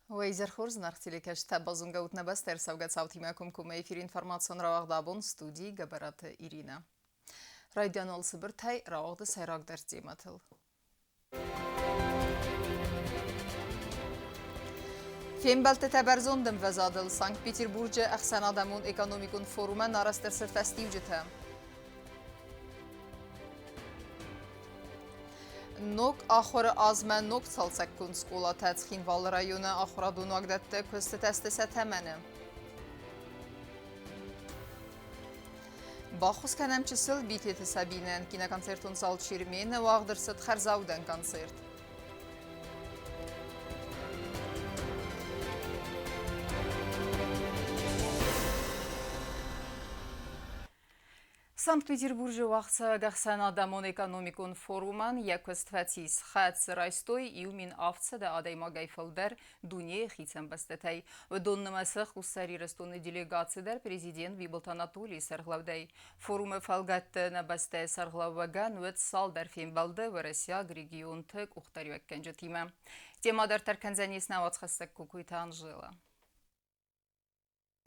Weizar Horz narxtilikes tebazun gautna bester savgat savtimakum kume efir informasyon ravagdabon studi gabarat Irina. Radyan olsı bir tay ravagda sayrag ders cematıl. Fembelte teberzondem vezadıl Sankt Peterburg'e ahsen adamın ekonomikun forumen arastırsı festivcete. Nok ахора азма нок салсаккун скола тацхинвал района ахора дунагдатта көсті тәсті сәтәмәні. Бахус кәнәмчісіл битеті сәбинен киноконцертун сал чирмені вағдырсыт харзаудан концерт. Санкт-Петербурге вақса гахсан адамон экономикун форуман якостфатис хац райстой иумин авца да адайма гайфалдар дуне хицам бастатай. Доннамасах уссари растоны делегацидар президент Виболт Анатолий сарглавдай. Форумы фалгатты на бастай сарглаваган вет салдар фембалды в Россия регион тык ухтари веккенджа тима. Темадар тарканзанис навацхастак кукуйта Анжела.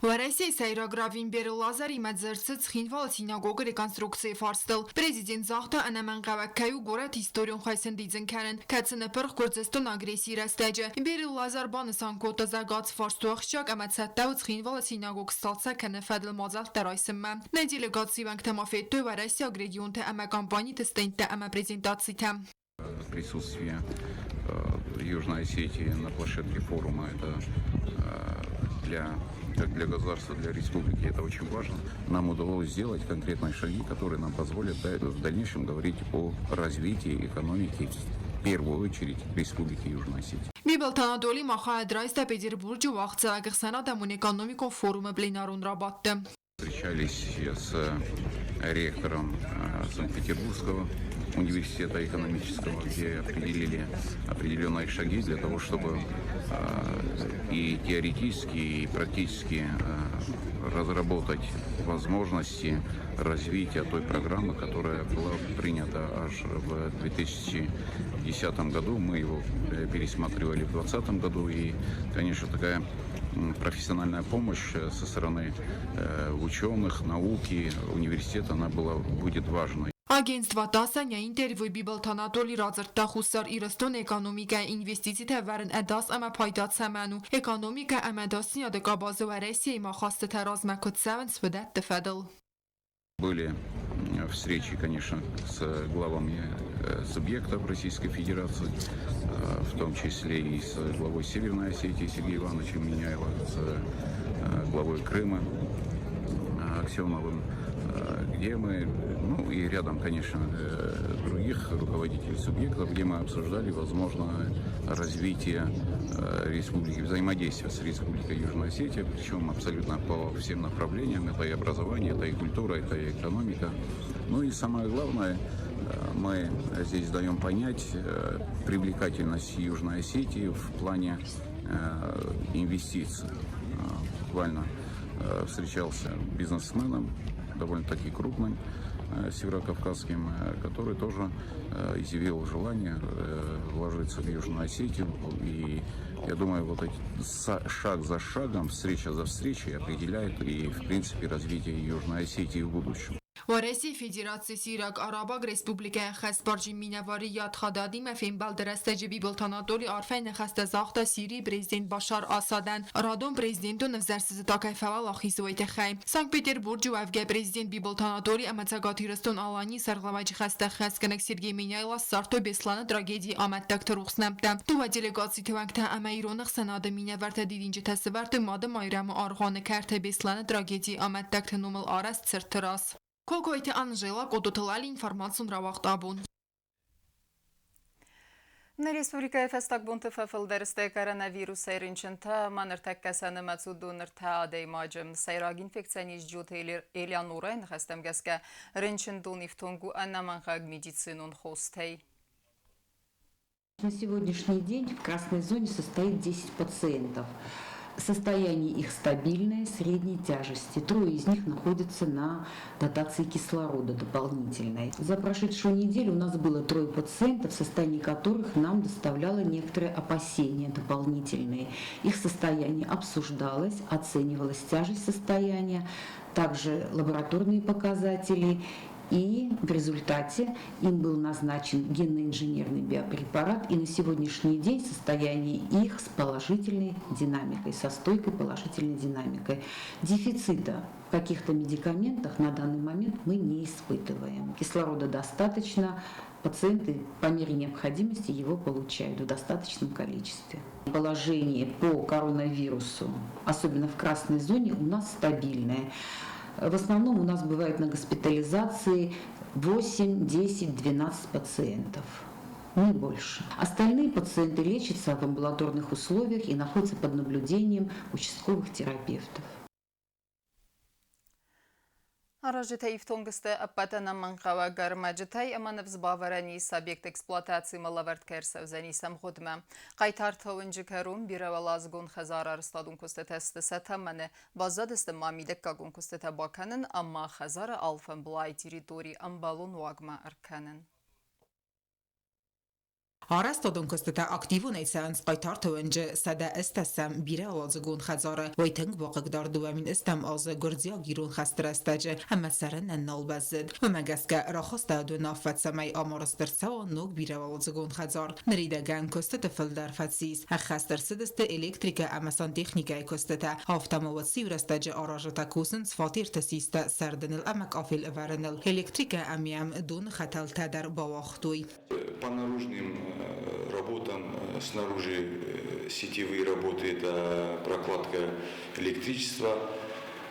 Россия сайрагравин бері лазар имадзарцы цхинвал синагога реконструкции фарстыл. Президент захта анаман гаваккаю горат историон хайсын дизен карен. Кацыны пырх Курдзистон агрессии растаджа. Бері лазар банысан кота загац фарстуахшак амад саттау цхинвал синагог сталца каны фадл мазал тарайсымма. На делегации ванг тамафетту в Россия регионте ама кампании тестенте ама презентации там. Присутствие Южной Осетии на площадке форума это для государства, для республики это очень важно. Нам удалось сделать конкретные шаги, которые нам позволят в дальнейшем говорить о развитии экономики, в первую очередь, Республики Южной Осетии. Виболт Анатолий махает райста Петербурге вахца агрсана дамун экономику форума пленарун рабатты. Встречались с ректором Санкт-Петербургского университета экономического, где определили определенные шаги для того, чтобы и теоретически, и практически разработать возможности развития той программы, которая была принята аж в 2010 году. Мы его пересматривали в 2020 году, и, конечно, такая профессиональная помощь со стороны ученых, науки, университета, она будет важной. Агентство ТАСС-ня интервью Виболт Анатолий разыртта хусар ирастон экономика инвестиции теварен эдас ама пайдат саману. Экономика ама дасния дека базу в России ма хасты тараз макут севен сведет тефедл. Были встречи, конечно, с главами субъектов Российской Федерации, в том числе и с главой Северной Осетии Сергеем Ивановичем Миняйло, с главой Крыма Аксеновым, где мы, ну и рядом, конечно, других руководителей субъектов, где мы обсуждали возможное развитие республики, взаимодействия с Республикой Южная Осетия, причем абсолютно по всем направлениям. Это и образование, это и культура, это и экономика. Ну и самое главное, мы здесь даем понять привлекательность Южной Осетии в плане инвестиций. Буквально встречался с бизнесменом, довольно-таки крупным, северокавказским, который тоже изъявил желание вложиться в Южную Осетию. И я думаю, вот эти шаг за шагом, встреча за встречей определяет и, в принципе, развитие Южной Осетии в будущем. و رئیس فدراسیون سیراک عرباگ ریسپوبلیکای خسپارجی مینواری یاد خدادی مفهوم بالدرسته بیبلت آناتولی عرفین خست زاخت سیری پرزیدنت باشار آسادن رادون پرزیدنت و نفزرسیز تاکای فوال آخیزویت خیم سانک پیتربورگ و افگه پرزیدنت بیبلت آناتولی امتزاگاتی رستون آلانی سرغلواجی خسته خست کنک سیرگی مینایلا سارتو بیسلان تراجدی آمد دکتر روخسنمتم تو و دلگاتی توانکتا اما ایرونق سناد مینورت دیدینج تسورت ماده مایرم آرخان کرت بیسلان تراجدی آمد دکتر نومل آرست سرتراس Колкоите Анжела кодоталали информацию равахтабун. На республика фестак бунты фафылдырысты коронавирус сайрынчынта маныртакка саны мацудунырта адаймаджым. Сайраг инфекционист жут Элеонорайн хастамгаска рынчындун ифтонгу аннаманхаг медицинун хостей. На сегодняшний день в красной зоне состоит 10 пациентов. Состояние их стабильное, средней тяжести. 3 из них находятся на дотации кислорода дополнительной. За прошедшую неделю у нас было 3 пациентов, в состоянии которых нам доставляло некоторые опасения дополнительные. Их состояние обсуждалось, оценивалась тяжесть состояния, также лабораторные показатели. И в результате им был назначен генно-инженерный биопрепарат, и на сегодняшний день состояние их с положительной динамикой, со стойкой положительной динамикой. Дефицита в каких-то медикаментах на данный момент мы не испытываем. Кислорода достаточно, пациенты по мере необходимости его получают в достаточном количестве. Положение по коронавирусу, особенно в красной зоне, у нас стабильное. В основном у нас бывает на госпитализации 8, 10, 12 пациентов, не больше. Остальные пациенты лечатся в амбулаторных условиях и находятся под наблюдением участковых терапевтов. Арожитей в тонгсте апатана манқава гармаджитей аманов збаварани сабъект эксплуатации малаверт керсев зани самходма. Қайтартауынжы кәрум биравалазгун хазар арыстадун кустетесті сәтаманы базадысты мамилек кагун кустета баканын, амма хазар алфан блай территории амбалун вагма арканын. Արաստոդուն կստտա ակտիվուն այցանց կայթարթը ընջը սադա էստասամ բիրե ալազգուն խազարը վայթնգ բողգդար դուամին էստամ ազը գրձիա գիրուն խաստրաստաջը համասարն նալբազդ մմագասկա ռախոստա դու նավվացամայ ամորստրցա նոգ բիրե ալազգուն խազար նրիդագան կստտը ֆլդար ֆացիս խաստրսդստը էլեկտրիկա ամասան տեխնիկայ կստտա ավտոմովացի ուրաստաջը արաժտակուսն սվատիր տսիստա սարդնել ամակ աֆիլ վարնել էլեկտրիկա ամիամ դուն խատալ տադար բավախտույ По наружным работам снаружи сетевые работы это прокладка электричества,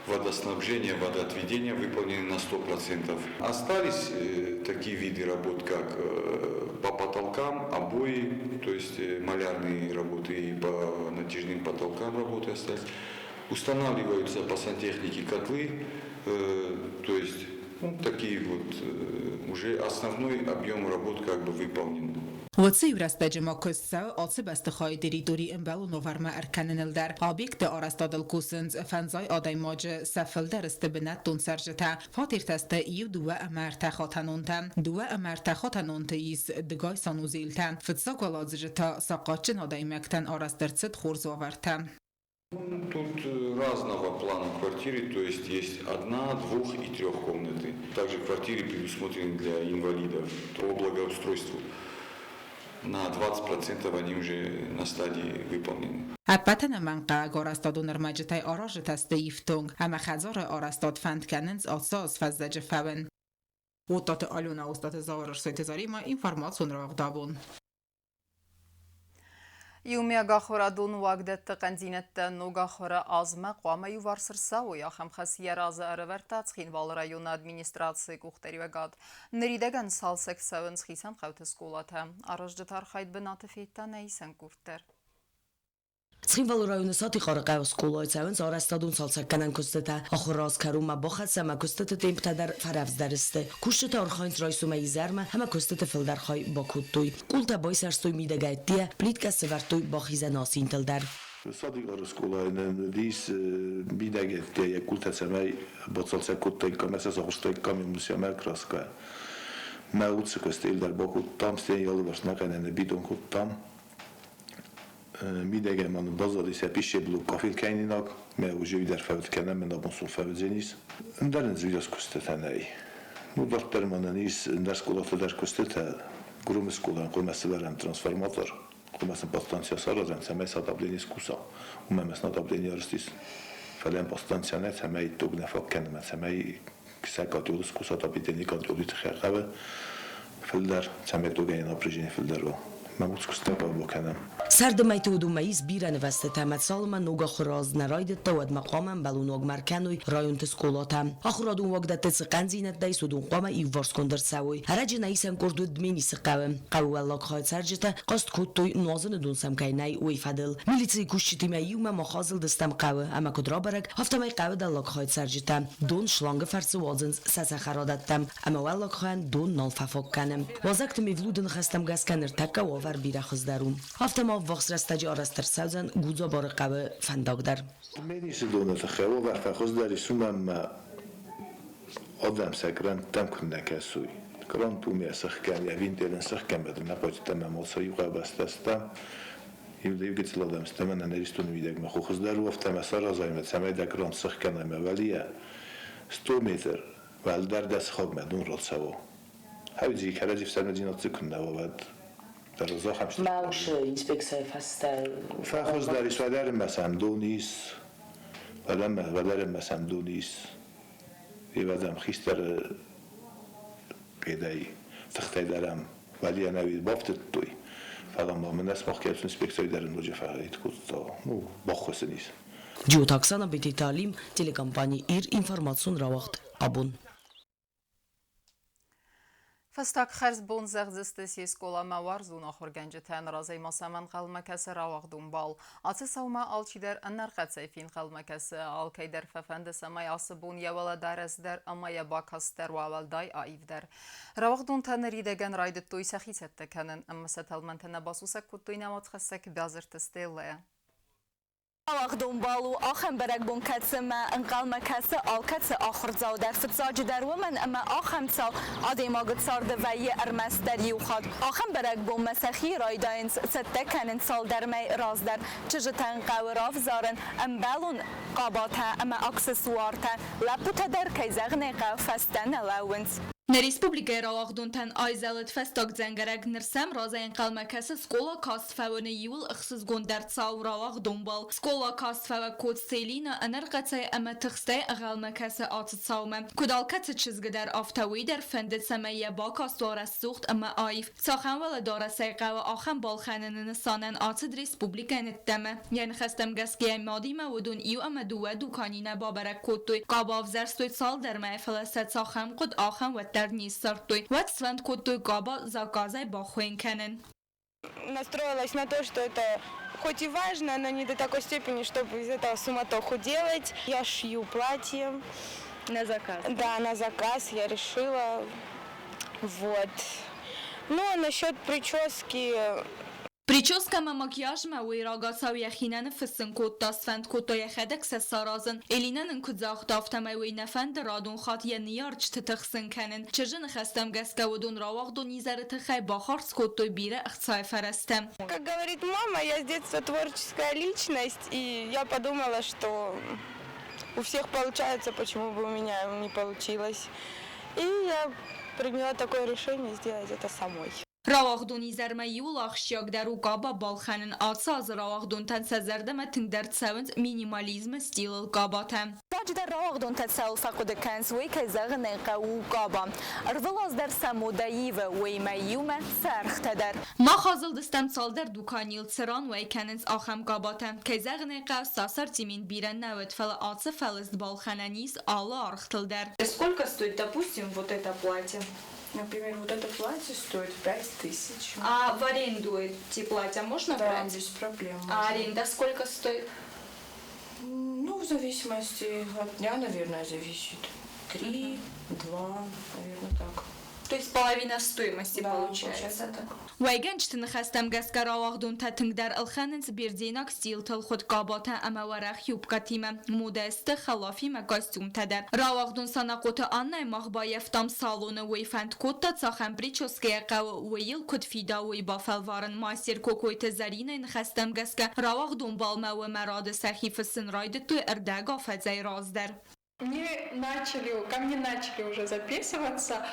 водоснабжение, водоотведение выполнены на 100%. Остались такие виды работ, как по потолкам, обои, то есть малярные работы и по натяжным потолкам работы остались. Устанавливаются по сантехнике котлы, то есть такие вот уже основной объем работ как бы выполнен. وڅی ورسته ماکسا آڅ بستخای دریدوری امبالو نوورما ارکنن در آبیکت آرستادل کوسنز فنزای آدای ماج سفل درست بنت دون سرجتا فاتیر تسته ایو دو امر تخاتنونتم دو امر تخاتنونت ایس دگای سانوزیلتم فتساق ولازجتا ساقاچن آدای مکتن آرسترцет خورز آورتم Тут разного плана квартиры, то есть 1, 2 и 3 комнаты. Также квартиры предусмотрены для инвалидов по благоустройству. На 20% они уже на стадии выполнены. Апатана манqa горастадун нормаджтай араж тасте ифтунг ама хазар арастад фанд каненс асас фаздаج фавен. Утат алюна устат заварш сетезарима информацион равдабун. يومي غاخورا دون وقت قنزينت نوغاخورا азма قوامي وارسرسا ويا خم خسيا راز ارورتا تخين والرايون ادمنسترации кухтаривагад نريدگان سالسك ساونس خيسان خوت سكولاتا араждатар خايد بناتفيتا نيسن كورتر Ცხინვალო რაიონსა თიხარა ყავს სკოლოიცავენს არასტადუნ სალსაკანან კოსტეთა ახორას ქარუმა ბოხაცა მაკოსტეთა ტემპტადარ ფარავსდარსტე ქუშტეთა ორხაინს როისუმა იზარმა ჰამა კოსტეთა ფილდარხოი ბოქუტუი კულტა ბოისარსტუი მიდაგაეტია პლიტკა სევარტუი ბოხიზანოს ინტელდარ Սադիգարը սկոլային դիս բիդագետ է կուլտացամայ բոցալցակուտ կամեսա սողստեկ կամիմուսիամայ կրասկա մաուց կստել դար բոկուտ տամ ստեն յալվաշնականն բիդոն կուտամ Midegem bazadis a piseblú kafilkánynak, mert už vidar felvetkenem, mert abban szól felvetzenis. Daren zvidas kustetenei. Mudar permanen is, dar skolata dar kustete, grume skolan, kolmesse verem transformator, kolmesse pastancia sarazem, szemes adablénis kusa, umemes nadabléni arstis. Felem pastancia net, szemei togne fakkenemet, szemei szekatjólus kusat, abidéni kadjólit xerqeve, filder, szemek dogén aprizsini filderva. Mamuc kusteba bokenem. سردمای تودومایز بیرن وسط تمت سالما نوگا خراز نراید تود مقامم بلونوگ مرکنوی رایون تسکولاتم آخرادون وقت تسقنزینت دای سودون قام ایوارس کندر سوی هرج نیسم کردو دمینی سقاوم قوی الله خواهد سرجته قاست کتوی نازن دون سمکای نای وی فدل میلیتسی کشتی میوم مخازل دستم قوی اما کدرا برگ هفتمای قوی الله خواهد سرجته دون شلانگ فرس وازنز سس خرادتم اما والله خواهد دون نال ففک کنم وزکت میولودن خستم گس کنر تکا و nafar bira xizdarun. Hafta ma vaqs rastaji arastar sawzan guza barqabe fandagdar. Menis donat xevo va faxozdari sumam adam sakran tam kunna kasuy. Kron tu mi asxkan ya vintelen saxkan bedna poçtama mosayu qabastasta. Yevgets ladam stamana neristun videg ma xozdaru aftama sarazaymet sameda kron saxkan ma valia 100 metr val dar das khog madun rotsavo. Havzi karaji fsanadinot kunna vad. Darza khamshta. Maush inspeksiya fasta. Faxozdari swadar masam donis. Vadarem masam donis. Evadam xistar قیدایی تختی دارم ولی انا وید بافت توی فقط ما من اسمح که inspeksiya دارن روی فعالیت کردتا باخوس نیست. جو تاکسانا بیتی تعلیم تلکمپانی ایر اینفورماسیون را وقت قبول. Fıstak xərz bon zəğzistəsi skola məvar zuna xorgəncətən razay masamən qalməkəsi ravaqdun bal. Atı savma alçidər ənər qətsəyfin qalməkəsi alqeydər fəfəndə səmay ası bon yavala dərəzdər amaya bakastər vavalday ayivdər. Ravaqdun tənəri dəgən raydıt doy səxisətdə kənən əmmə sətəlməntənə basusak kutdoy nəmat xəssək bəzirtistəyləyə. واخدون بالو آخم برگ بون کتسه ما انقل ما کتسه آل کتسه آخر زاو در فتزاج در ومن اما آخم سال آدی ما قد سارده وی ارمس در یوخاد آخم برگ بون مسخی رای داینس سته کنن سال در می راز در چجتن قوراف زارن ام بالون قاباته اما اکسسوارته لپوته در کیزغنه قفستن لونس Республика Ралахдунтан айзалет фестак зенгерек нерсем разаен қалмакасы скола кастфавыны юл ықсыз гондар цау Ралахдунбал. Скола кастфава код селина энергацай әмі тықстай ағалмакасы аты цауме. Кудалкаты чизгідар автауидер фендет сәмейе бакаст дорас зухт әмі айф. Сахан вала дорасай қавы ахам балханын санан атыд республика неттеме. Yani خستم گسگی مادیمه ودون ایو اما دوه دوکانینه بابرک کدوی. قاباف زرستوی سال در محفلست ساخم قد آخم و در нисартуй. Вот свент кутуй габа заказай бахуин кенен. Настроилась на то, что это хоть и важно, но не до такой степени, чтобы из этого суматоху делать. Я шью платье. На заказ? Да, на заказ я решила. Вот. Ну, а насчет прически... Прическа ма макияж ма وی راگاسا و یخینن فسن کود داستفند کود یخدک سسارازن الینن کود زاخت آفتم وی نفند رادون خات یا نیارچ تتخسن کنن چجن خستم گسکه و دون راواق دون نیزر تخی باخارس کود توی بیره اختصای فرستم. Как говорит мама, я с детства творческая личность, и я подумала, что у всех получается, почему бы у меня не получилось. И я приняла такое решение сделать это самой. Ravaqdun izərmə yul axşiyaq dəru qaba balxanın atsaz ravaqdun tən səzərdəmə tindər tsəvənd minimalizmə stilil qabatəm. Zaçda ravaqdun tətsəl fəqud kəns və kəzəğnə qəu qaba. Rvılaz der səmudayivə və məyumə sərxtədər. Ma xazıl distəm çaldər dukanil tsiran və kənins axam qabatəm. Kəzəğnə qəv sasar timin birən nəvət fələ atsı fəlizd balxananis alı arxtıldər. Сколько стоит, допустим, вот это платье? Например, вот это платье стоит 5000. А в аренду эти платья можно Да, брать? без проблем. А аренда сколько стоит? Ну, в зависимости от дня, наверное, зависит. 3, 2, наверное, так. То есть половина стоимости Да, получается. так. ویگنچتن خستم گسکر آواغدون تتنگ در الخاننس بیردیناک ستیل تل خود قاباتا اما ورخ یوب قتیمه مودست خلافی مگاستوم تدر راواغدون ساناقوت آنای مغبا یفتام سالون ویفند کود تا تاخم بریچوسکه قو ویل کد فیدا وی بافلوارن ماسیر کوکویت زرین خستم گسکر راواغدون بالما و مراد سخیف سن راید تو اردگا فزای رازدر. Ко мне начали уже записываться,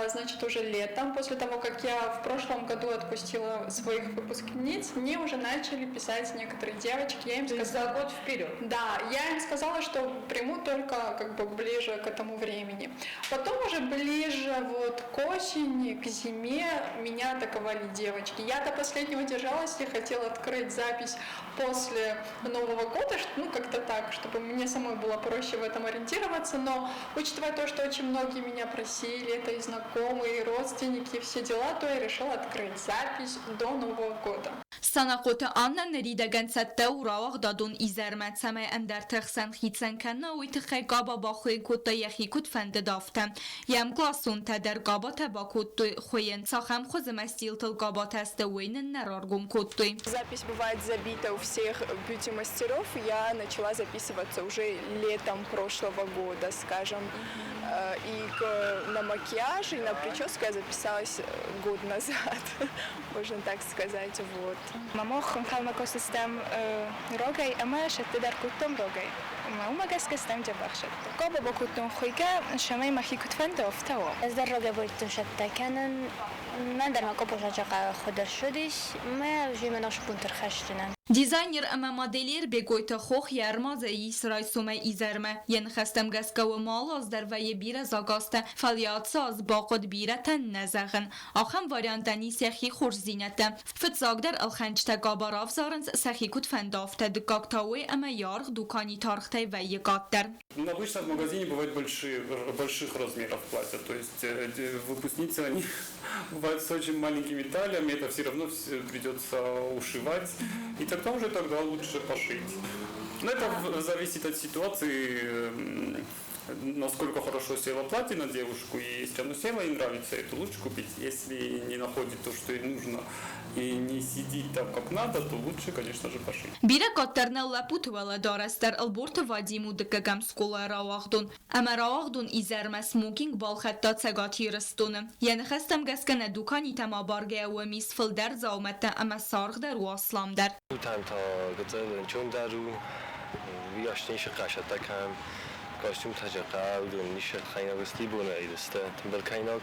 значит, уже летом, после того, как я в прошлом году отпустила своих выпускниц, мне уже начали писать некоторые девочки. Я им сказала, за год вперед? Да, я им сказала, что приму только как бы ближе к этому времени. Потом уже ближе вот к осени, к зиме меня атаковали девочки. Я до последнего держалась и хотела открыть запись после Нового года, ну как-то так, чтобы мне самой было проще в этом ориентироваться. ориентироваться, но учитывая то, что очень многие меня просили, это и знакомые, и родственники, все дела, то я решила открыть запись до Нового года. Sanaqota anna nerida gansetta u rawaq dadun izermet same ender txsan khitsen kana u itxay qaba ba khoy kutta yaxi kut fende daftem yam klasun tader qaba taba kut khoyen saxam khozmastil tel qaba teste winen narargum kuttu. Запись бывает забита у всех бьюти-мастеров. Я начала записываться уже летом прошлого года, скажем. И на макияж, и на прическу я записалась год назад, можно так сказать, вот. Мамох халмако систем рогай, ама шаттедар куттом рогай. Мама гасгастам джабахшат. Каба бакуттон хойга шамай махи кутфан дафтао. از در راه بایدتون شد تکنن من در مکا پوشاچاقا خودش شدیش ما جوی مناش بونتر خشتنم Dizayner ama modeller begoyta xox yarmaza Isray sumay izerme yen xastem gaska و مالاز در وی بیر زاگاسته فعالیت ساز با خود بیرتن نزغن آخم واریانتنی سخی خوش زینته فتزاگ در الخنج تگاباراف زارنز سخی کود فندافته دکاکتاوی اما یارغ دوکانی تارخته و یگاتر. Обычно в магазине бывает больших размеров платья, то есть выпускницы, они бывают с очень маленькими талиями, это все равно придется ушивать, и тогда лучше пошить. Но это зависит от ситуации, насколько хорошо село платье на девушку, и если оно село и нравится, это лучше купить. Если не находит то, что ей нужно, и не сидит так, как надо, то лучше, конечно же, пошить. Bire katterna laputvala darastar alborta vadimu dikagam skola rawagdun. Ama rawagdun izerme smoking balkhatta tsagati ristun. Yani khastam gaskana dukani tama barge و misfil der zaumette ama sarg der و aslam der. Tam ta gazan chon daru vi ashnish qashata kam kostyum tajaqa و nish khayna basti buna idiste bel kaynak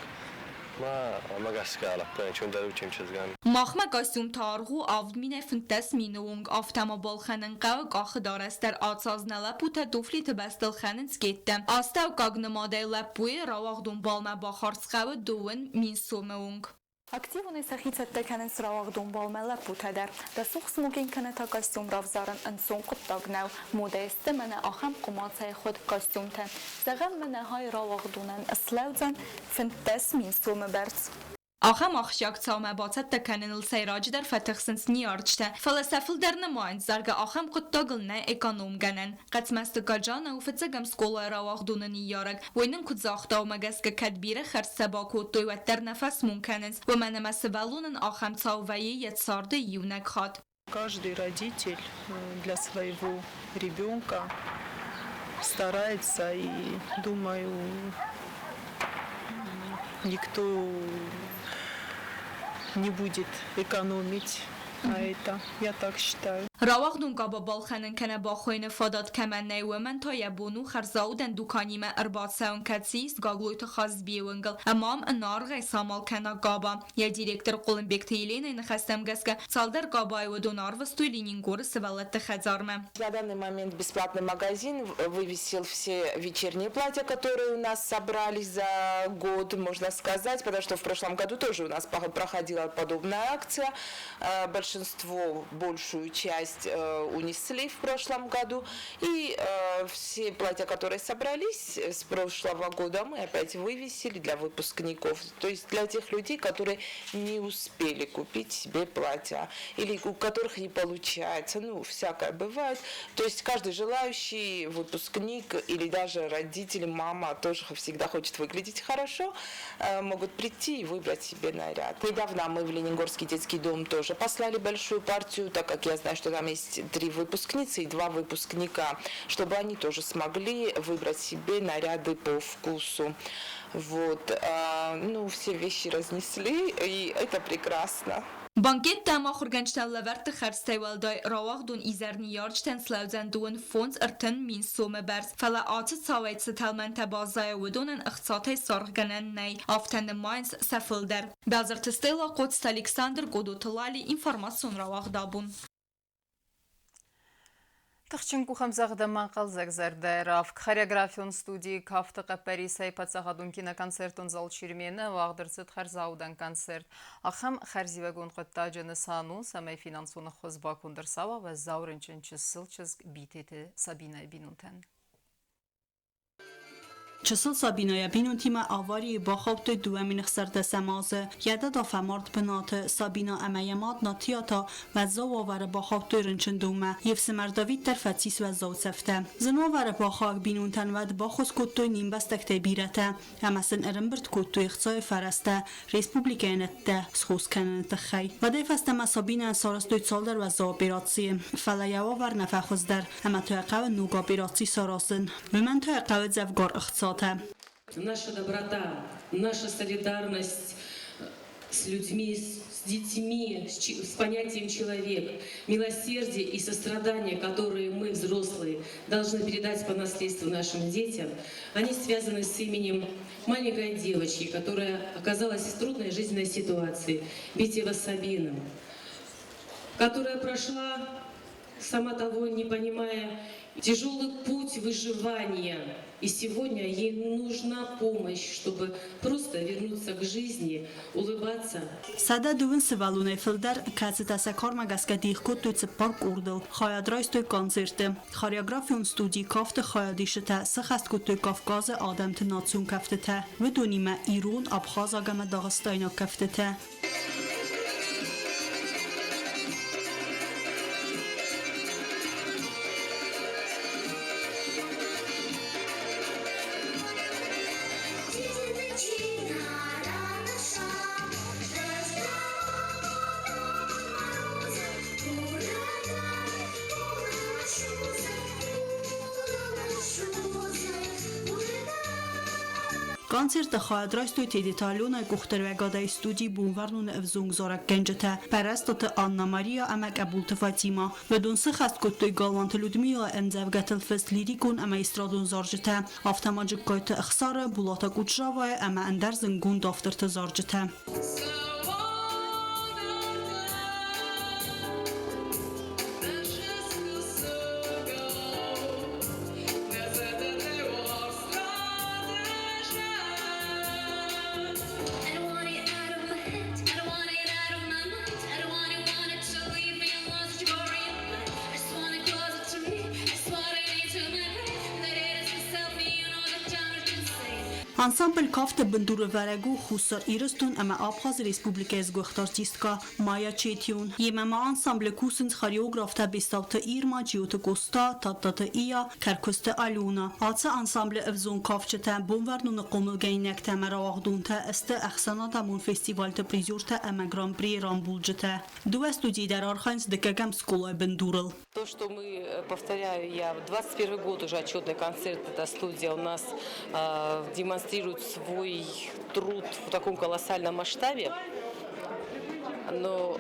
ما gaska alapkan chon daru chemchazgan Machma kostyum targu avdmine funtas minung aftama balkhanen qawq akhdar است در آتسازنلا پوتا دوفلی تبستل خانن سکیتم آستا و کاغن مادیل پوی راوغدون بالما باخارسخاو دوون مین سومونگ Активный сахица теканен сравах думбал мела путадар. Да сух смокин канета костюм равзаран ансон куттагнау. Модесте мене ахам кумацай ход костюмтен. Загам мене хай равах дунан аслаудзан фентес мин сумеберц. آخم آخشاک تامه باتت تکنن سیراج در فتخسنس نیارچته فلسفل در نماین زرگ آخم قطاگل نه اکانوم گنن قطمست گجانه و فتزگم سکولا رواق دونن یارگ وینن کد زاخته و مگس که کدبیر خرس باکود دویت در نفس ممکننز و من مسولونن آخم تاویی یتسارده یونک خاد. Каждый родитель для своего ребенка старается, и думаю, никто не будет экономить на это, я так считаю. راوغ دون قابا بالخنن کنه با خوین فادات کمن نیو من تا یبونو خرزاودن دوکانی ما ارباط ساون کتسیست گاگلویت خاز بیونگل امام انار غی سامال کنه قابا یا دیرکتر قولن بکتیلین این خستم گسکه سالدر قابای و دونار وستوی ленингор сывалат тхазарме. На данный момент бесплатный магазин вывесил все вечерние платья, которые у нас собрались за год, можно сказать, потому что в прошлом году тоже у нас проходила подобная акция. Большинство, большую часть унесли в прошлом году, и все платья, которые собрались с прошлого года, мы опять вывесили для выпускников, то есть для тех людей, которые не успели купить себе платья, или у которых не получается, ну, всякое бывает, то есть каждый желающий выпускник или даже родители, мама тоже всегда хочет выглядеть хорошо, могут прийти и выбрать себе наряд. Недавно мы в Ленингорский детский дом тоже послали большую партию, так как я знаю, что там есть 3 выпускницы и 2 выпускника, чтобы они тоже смогли выбрать себе наряды по вкусу. Вот, ну, все вещи разнесли, и это прекрасно. Banket tama khurganchtan levert kharstai waldai rawaq dun izerniyarchtan slawzan dun fonds artan min some bers fala atat sawait settlement bazaya wudunan ikhtisatay sarganan nay aftan mines safilder bazart stela quds Alexander Godotlali information rawaq dabun Тахчинку хамзагда мақал загзарда раф хореографион студии кафта қапари сайпатсағадун киноконцертун зал чирмені вағдырцыт харзаудан концерт. Ахам харзивагун қытта жаны сану самай финансуны хозба кундырсава ва заурынчынчы сылчыз битеті Сабина Бинутен. چسل سابینای بینون تیم آواری با خوابت دوامین خسرد سمازه یده دا فمارد بنات سابینا امیمات ناتیاتا و زوار با خوابت رنچن دومه یفس مرداوید در فتیس و زو سفته زنوار با خاک بینون تنود با خوز کتوی نیم بستکته بیرته همسن ارنبرد کتوی اخصای فرسته ریسپوبلیکه نته سخوز کننت خی و دیفسته سابینا سارستوی سال در و زو بیراتسی فلیاوا ور نفخوز در همه توی قوه نوگا بیراتسی ساراسن به من توی قوه زفگار اختصاده. Наша доброта, наша солидарность с людьми, с детьми, с понятием человек, милосердие и сострадание, которые мы, взрослые, должны передать по наследству нашим детям, они связаны с именем маленькой девочки, которая оказалась в трудной жизненной ситуации, Битева Сабина, которая прошла, сама того не понимая, тяжелый путь выживания. И сегодня ей нужна помощь, чтобы просто вернуться к жизни, улыбаться. Sada duvin sivalune filder kazeta sakar magaska dikh kut tu park urdel khayad rais tu koncerte choreografion studi kafte khayadishte sakhast kut tu kafkaz adam te natsun kaftete vidunime İran Abxaz agama Dağıstayna kaftete Konzert خواهد راست توی تیدیتالون گختر و گاده استودی بونورنون افزونگ زارک گنجته پرستات آنا ماریا امک ابولت فاطیما و دونسه خست کت توی گالوانت لودمیلا انزفگت الفست لیریکون اما استرادون زارجته افتماجک کایت اخسار بولاتا گوچراوه اما اندر زنگون دافتر تزارجته Ansambl kafte bindure veregu khusar iristun ama Abxaz Respublikes goxtartistka Maya Çetyun yemama ansambl kusins choreografta bestavta Irma Ciota Costa tatata iya Karkosta Aluna atsa ansambl evzon kafçete bonvernun qomulgeynek temera wagdunta este axsana damun festival te prizorta ama Grand Prix Rambulcete Due studii dar Arhansk dekagam skola bindurel То, что мы, повторяю я, 21 год уже отчетный концерт, эта студия у нас демонстрирует свой труд в таком колоссальном масштабе, но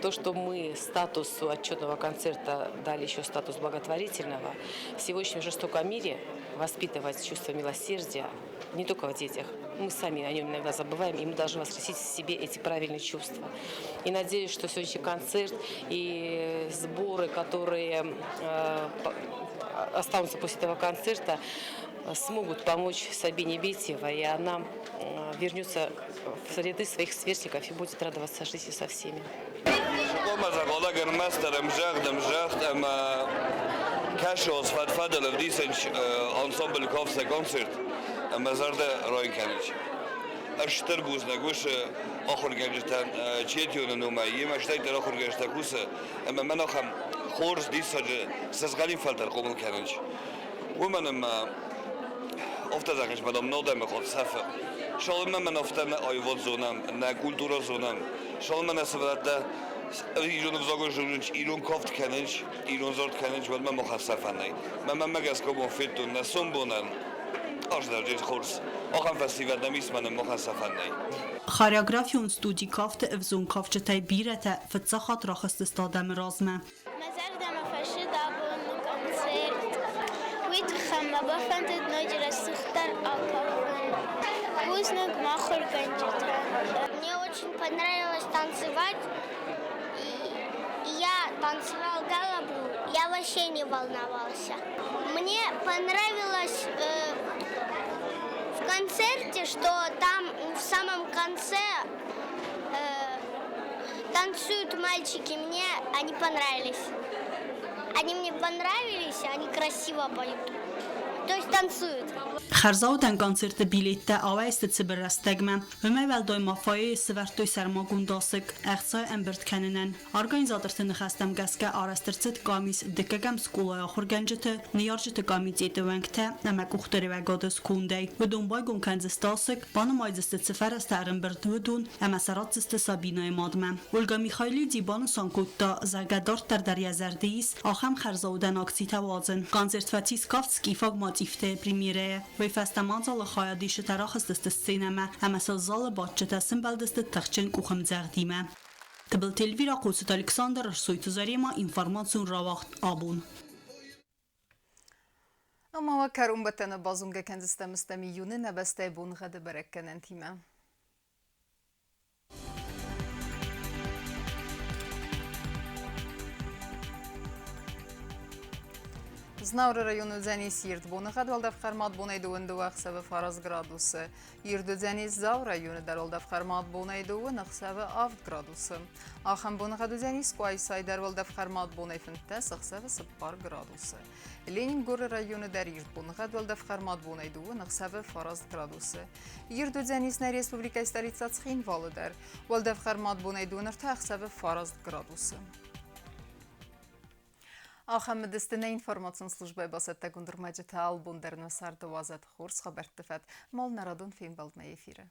то, что мы статусу отчетного концерта дали еще статус благотворительного, в сегодняшнем жестоком мире воспитывать чувство милосердия не только в детях, мы сами о нем иногда забываем, и мы должны воскресить в себе эти правильные чувства. И надеюсь, что сегодняшний концерт и сборы, которые останутся после этого концерта, смогут помочь Сабине Битевой, и она вернется в ряды своих сверстников и будет радоваться жизни со всеми. اشتر گوز نگوش آخر گنجتن چیتیون نوما یه مشتای در آخر گنجت کوسه اما من آخم خورز دیساج سزگالین فلتر قبول کننج و منم افتادنش بدم نادم خود سفر شال من افتادن آیواد زونم نه کلتورا زونم شال من سفرته ایران بزرگ جنوج ایران کافت کننج ایران زرد کننج و من مخصصه نی من مگس کم فیتون نسون بونن آجدارجی خورس آخام فستیوال نمیسمن مخصصه نی Choreografion studi kafte evzon kafçetay birete fıtsahat raxast istadam razme مزار دم فشد عبون концерт ويت خم بفنت نجر сухтар алкоголь вкусный махор гончата. Мне очень понравилось танцевать. И я танцевал галабу, я вообще не волновался. Мне понравилось в концерте, что там в самом конце танцуют мальчики. Мне они понравились. Они мне понравились, они красиво поют. то есть танцуют. Խարզաուտան կոնցերտը բիլետը ավայստը ցբրաստեգմա հմեվել դոյ մաֆայի սվարտոյ սարմագուն դասիկ աղցայ ամբերտ քանենան օրգանիզատորը նխաստամ գասկա արաստրցդ կամիս դկկամ սկոլայ խորգանջը նյարջը կամից ետևանքթա ամակուխտերը վագոդս կունդայ վդոմբայ գոնքանձ ստասիկ բանոմայձստը ցֆարաստ արմբերտ վդուն ամասարածստը սաբինայ մադմա Ոլգա Միխայլի դիբանը սանկուտտա զարգադոր տարդարիազարդիս ախամ խարզաուտան ակցիթավազն կոնցերտվացի սկավցկի ֆագմատիվտե պրեմիերե Վեյֆաստամանցալը խայադիշը տարախստը սցենամա ամասազալը բաճտա սմբալդստը թղչեն կուխմ ձաղդիմա Տբլ տելվիրա կուսուտ Ալեքսանդր Սույթուզարիմա ինվարմացուն ռավաղտ աբուն Ama karun batana bazunga kendistemistemi yuni nebeste bunga de berekkenen time. Знаура району Дзянис Ирд Бунахад Валдав Хармат Бунайдуан Дуахсава Фараз градусы. Ирду Дзянис Зау району дар Валдав Хармат Бунайдуан Ахсава Авт градусы. Ахам Бунахаду Дзянис Куайсай дар Валдав Хармат Бунайфинтес Ахсава Саппар градусы. Ленингор району дар Ирд Бунахад Валдав Хармат Бунайдуан Ахсава Фараз градусы. Ирду Дзянис на Республика столица Цхин Валдар Валдав Хармат Бунайдуан Ахсава Фараз градусы. Ахам дестіне информацион службай басетта гундурмаджи таал бундерна сарды вазат хурс хабертефет мол нарадун фейм балдма ефирі.